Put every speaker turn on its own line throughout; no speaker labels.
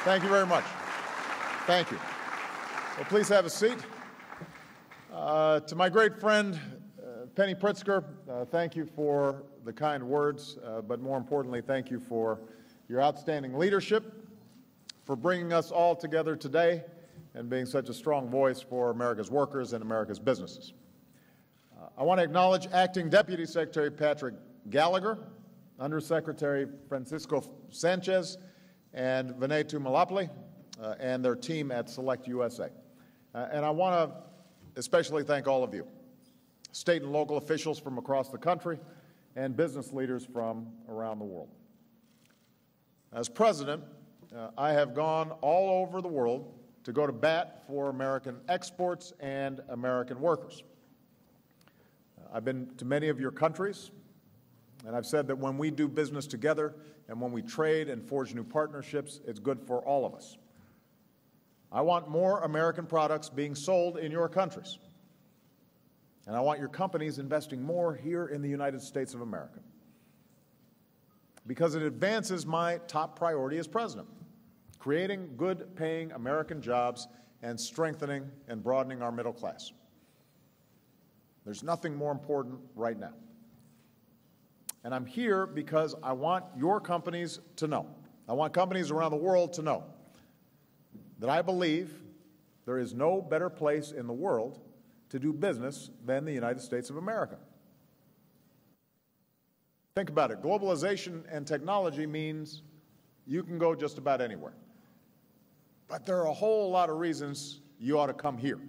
Thank you very much. Thank you. Well, please have a seat. To my great friend, Penny Pritzker, thank you for the kind words, but more importantly, thank you for your outstanding leadership, for bringing us all together today and being such a strong voice for America's workers and America's businesses. I want to acknowledge Acting Deputy Secretary Patrick Gallagher, Undersecretary Francisco Sanchez, and Vinay Malapalli, and their team at SelectUSA. And I want to especially thank all of you, state and local officials from across the country and business leaders from around the world. As president, I have gone all over the world to go to bat for American exports and American workers. I've been to many of your countries, and I've said that when we do business together and when we trade and forge new partnerships, it's good for all of us. I want more American products being sold in your countries, and I want your companies investing more here in the United States of America, because it advances my top priority as president, creating good-paying American jobs and strengthening and broadening our middle class. There's nothing more important right now. And I'm here because I want your companies to know, I want companies around the world to know that I believe there is no better place in the world to do business than the United States of America. Think about it. Globalization and technology means you can go just about anywhere. But there are a whole lot of reasons you ought to come here.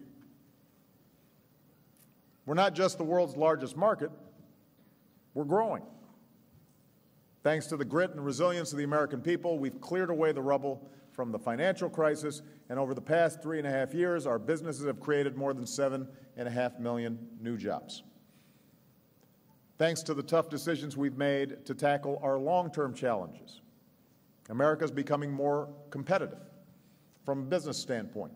We're not just the world's largest market, we're growing. Thanks to the grit and resilience of the American people, we've cleared away the rubble from the financial crisis, and over the past 3.5 years, our businesses have created more than 7.5 million new jobs. Thanks to the tough decisions we've made to tackle our long-term challenges, America's becoming more competitive from a business standpoint.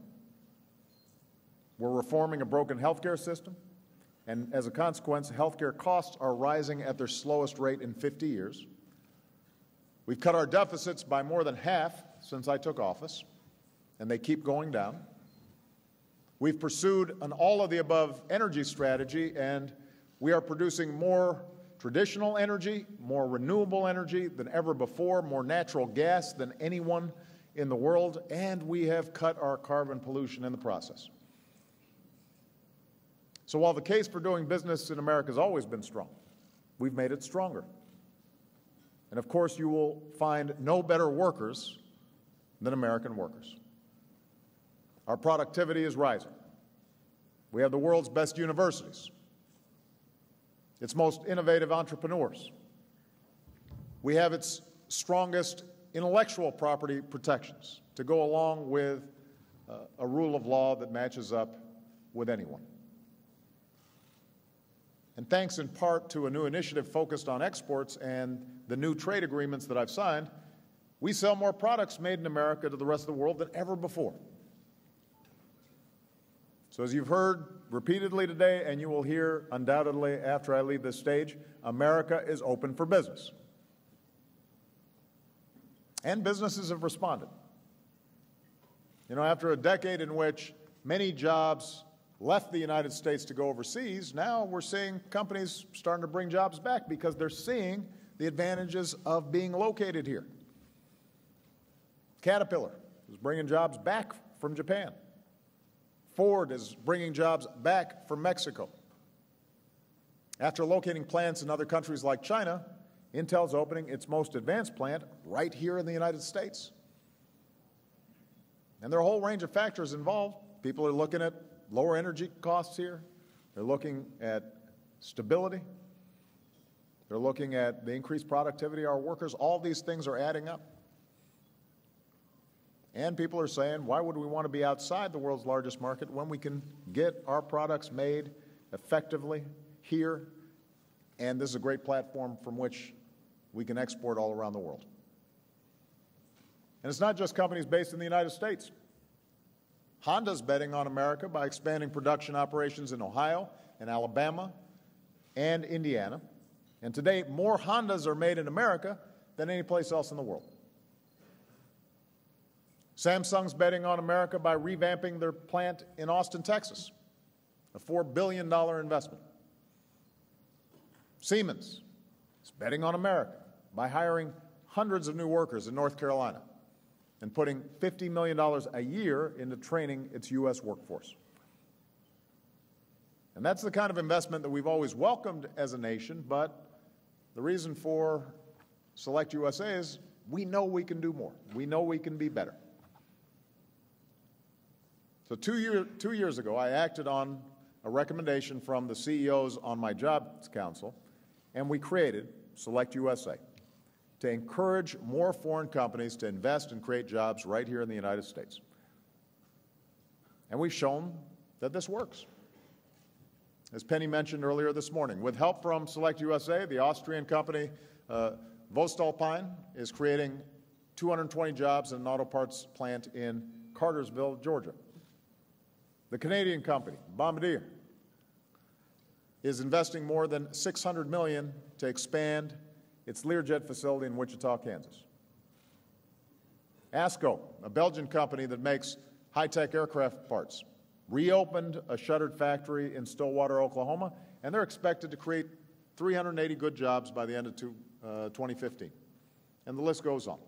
We're reforming a broken healthcare system, and as a consequence, healthcare costs are rising at their slowest rate in 50 years. We've cut our deficits by more than half since I took office, and they keep going down. We've pursued an all-of-the-above energy strategy, and we are producing more traditional energy, more renewable energy than ever before, more natural gas than anyone in the world, and we have cut our carbon pollution in the process. So while the case for doing business in America has always been strong, we've made it stronger. And of course, you will find no better workers than American workers. Our productivity is rising. We have the world's best universities, its most innovative entrepreneurs. We have its strongest intellectual property protections to go along with a rule of law that matches up with anyone. And thanks in part to a new initiative focused on exports and the new trade agreements that I've signed, we sell more products made in America to the rest of the world than ever before. So as you've heard repeatedly today, and you will hear undoubtedly after I leave this stage, America is open for business. And businesses have responded. You know, after a decade in which many jobs left the United States to go overseas, now we're seeing companies starting to bring jobs back because they're seeing the advantages of being located here. Caterpillar is bringing jobs back from Japan. Ford is bringing jobs back from Mexico. After locating plants in other countries like China, Intel's opening its most advanced plant right here in the United States. And there are a whole range of factors involved. People are looking at lower energy costs here. They're looking at stability. They're looking at the increased productivity of our workers. All these things are adding up. And people are saying, why would we want to be outside the world's largest market when we can get our products made effectively here? And this is a great platform from which we can export all around the world. And it's not just companies based in the United States. Honda's betting on America by expanding production operations in Ohio and Alabama and Indiana. And today, more Hondas are made in America than any place else in the world. Samsung's betting on America by revamping their plant in Austin, Texas, a $4 billion investment. Siemens is betting on America by hiring hundreds of new workers in North Carolina and putting $50 million a year into training its U.S. workforce. And that's the kind of investment that we've always welcomed as a nation, but the reason for SelectUSA is we know we can do more. We know we can be better. So two years ago, I acted on a recommendation from the CEOs on my Jobs Council, and we created SelectUSA to encourage more foreign companies to invest and create jobs right here in the United States. And we've shown that this works. As Penny mentioned earlier this morning, with help from SelectUSA, the Austrian company Voestalpine is creating 220 jobs in an auto parts plant in Cartersville, Georgia. The Canadian company, Bombardier, is investing more than $600 million to expand its Learjet facility in Wichita, Kansas. ASCO, a Belgian company that makes high-tech aircraft parts, reopened a shuttered factory in Stillwater, Oklahoma, and they're expected to create 380 good jobs by the end of 2015. And the list goes on.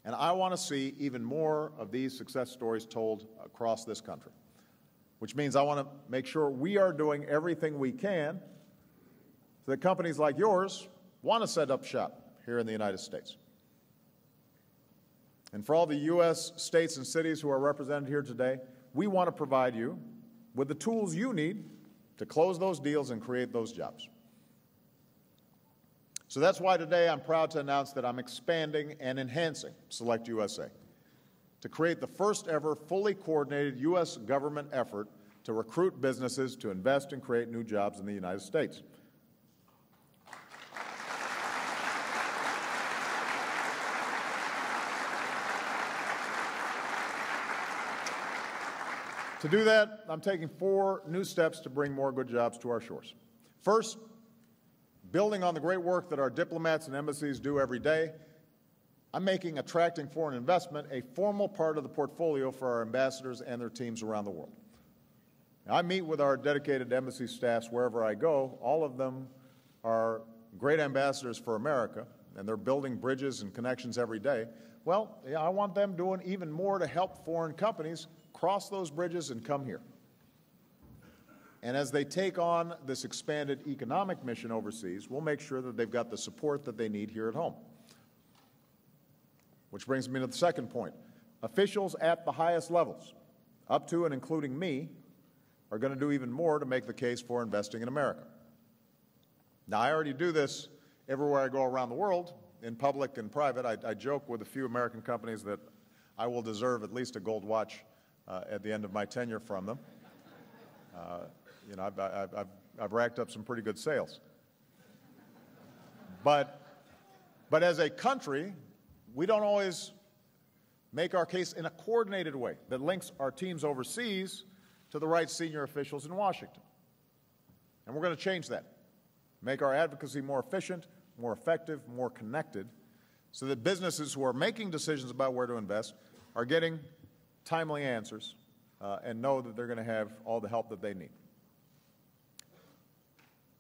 And I want to see even more of these success stories told across this country, which means I want to make sure we are doing everything we can so that companies like yours want to set up shop here in the United States. And for all the U.S. states and cities who are represented here today, we want to provide you with the tools you need to close those deals and create those jobs. So that's why today I'm proud to announce that I'm expanding and enhancing SelectUSA to create the first ever fully coordinated U.S. government effort to recruit businesses to invest and create new jobs in the United States. To do that, I'm taking 4 new steps to bring more good jobs to our shores. First, building on the great work that our diplomats and embassies do every day, I'm making attracting foreign investment a formal part of the portfolio for our ambassadors and their teams around the world. Now, I meet with our dedicated embassy staffs wherever I go. All of them are great ambassadors for America, and they're building bridges and connections every day. Well, I want them doing even more to help foreign companies cross those bridges and come here. And as they take on this expanded economic mission overseas, we'll make sure that they've got the support that they need here at home. Which brings me to the second point. Officials at the highest levels, up to and including me, are going to do even more to make the case for investing in America. Now, I already do this everywhere I go around the world, in public and private. I joke with a few American companies that I will deserve at least a gold watch at the end of my tenure from them. You know, I've racked up some pretty good sales. But as a country, we don't always make our case in a coordinated way that links our teams overseas to the right senior officials in Washington. And we're going to change that, make our advocacy more efficient, more effective, more connected, so that businesses who are making decisions about where to invest are getting timely answers and know that they're going to have all the help that they need.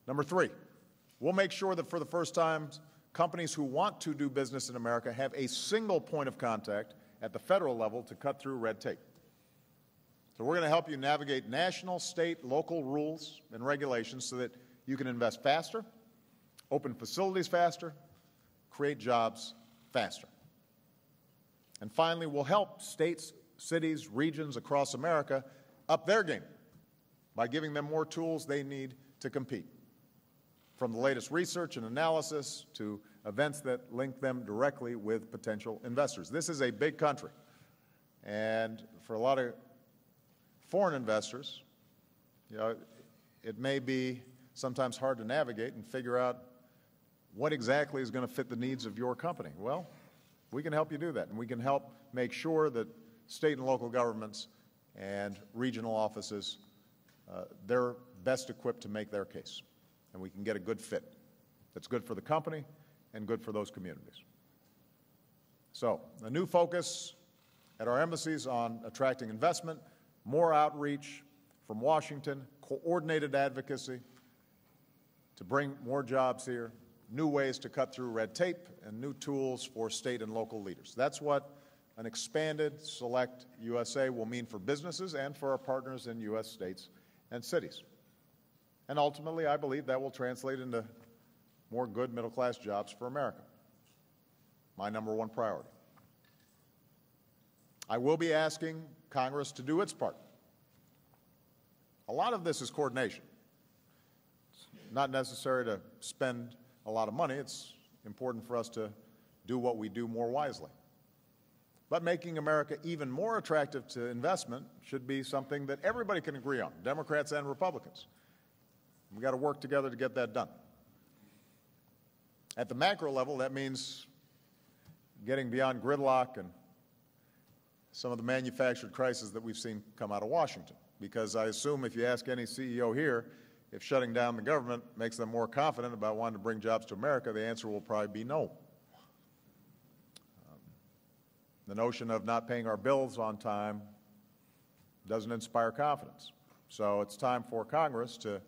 Number 3, we'll make sure that for the first time, companies who want to do business in America have a single point of contact at the federal level to cut through red tape. So we're going to help you navigate national, state, local rules and regulations so that you can invest faster, open facilities faster, create jobs faster. And finally, we'll help states, cities, regions across America up their game by giving them more tools they need to compete, from the latest research and analysis to events that link them directly with potential investors. This is a big country, and for a lot of foreign investors, you know, it may be sometimes hard to navigate and figure out what exactly is going to fit the needs of your company. Well, we can help you do that, and we can help make sure that state and local governments and regional offices, they're best equipped to make their case, and we can get a good fit that's good for the company and good for those communities. So, a new focus at our embassies on attracting investment, more outreach from Washington, coordinated advocacy to bring more jobs here, new ways to cut through red tape, and new tools for state and local leaders. That's what an expanded SelectUSA will mean for businesses and for our partners in U.S. states and cities. And ultimately, I believe that will translate into more good middle-class jobs for America. My number one priority. I will be asking Congress to do its part. A lot of this is coordination. It's not necessary to spend a lot of money. It's important for us to do what we do more wisely. But making America even more attractive to investment should be something that everybody can agree on, Democrats and Republicans. We've got to work together to get that done. At the macro level, that means getting beyond gridlock and some of the manufactured crises that we've seen come out of Washington. Because I assume if you ask any CEO here if shutting down the government makes them more confident about wanting to bring jobs to America, the answer will probably be no. The notion of not paying our bills on time doesn't inspire confidence. So it's time for Congress to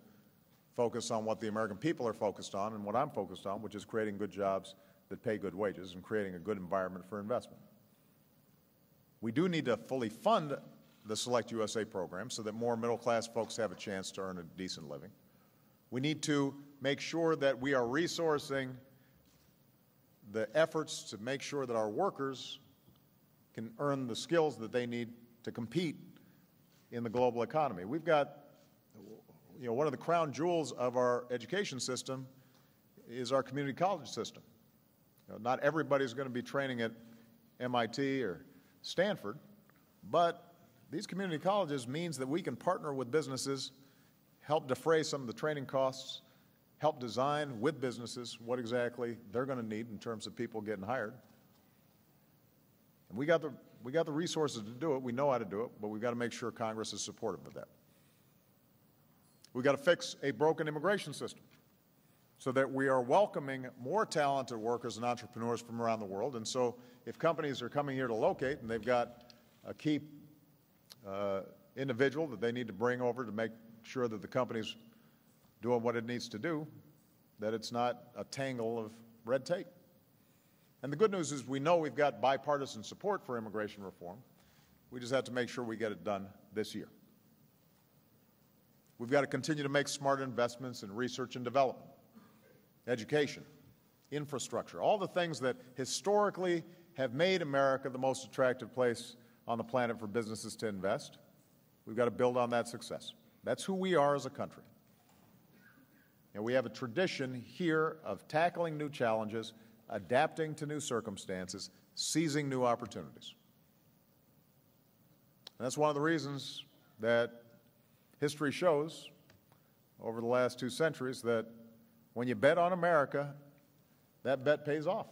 focus on what the American people are focused on and what I'm focused on, which is creating good jobs that pay good wages and creating a good environment for investment. We do need to fully fund the SelectUSA program so that more middle-class folks have a chance to earn a decent living. We need to make sure that we are resourcing the efforts to make sure that our workers can earn the skills that they need to compete in the global economy. We've got, one of the crown jewels of our education system is our community college system. Not everybody's going to be training at MIT or Stanford, but these community colleges means that we can partner with businesses, help defray some of the training costs, help design with businesses what exactly they're going to need in terms of people getting hired. And we got the resources to do it. We know how to do it, but we've got to make sure Congress is supportive of that. We've got to fix a broken immigration system so that we are welcoming more talented workers and entrepreneurs from around the world. And so if companies are coming here to locate and they've got a key individual that they need to bring over to make sure that the company's doing what it needs to do, that it's not a tangle of red tape. And the good news is we know we've got bipartisan support for immigration reform. We just have to make sure we get it done this year. We've got to continue to make smart investments in research and development, education, infrastructure, all the things that historically have made America the most attractive place on the planet for businesses to invest. We've got to build on that success. That's who we are as a country. And we have a tradition here of tackling new challenges, adapting to new circumstances, seizing new opportunities. And that's one of the reasons that history shows over the last 2 centuries that when you bet on America, that bet pays off.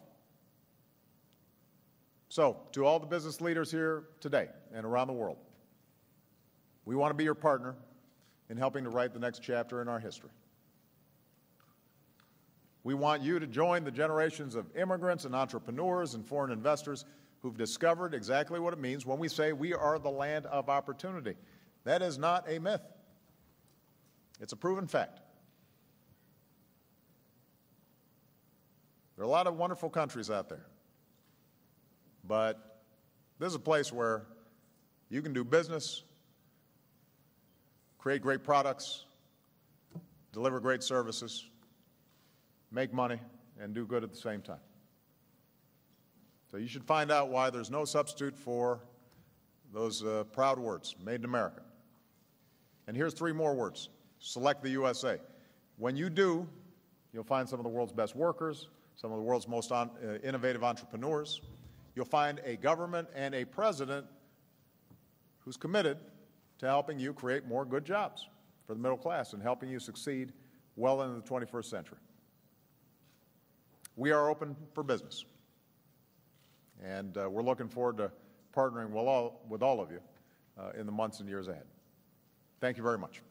So, to all the business leaders here today and around the world, we want to be your partner in helping to write the next chapter in our history. We want you to join the generations of immigrants and entrepreneurs and foreign investors who've discovered exactly what it means when we say we are the land of opportunity. That is not a myth. It's a proven fact. There are a lot of wonderful countries out there, but this is a place where you can do business, create great products, deliver great services, make money, and do good at the same time. So you should find out why there's no substitute for those proud words, made in America. And here's 3 more words. Select the USA. When you do, you'll find some of the world's best workers, some of the world's most innovative entrepreneurs. You'll find a government and a president who's committed to helping you create more good jobs for the middle class and helping you succeed well into the 21st century. We are open for business, and we're looking forward to partnering with all of you in the months and years ahead. Thank you very much.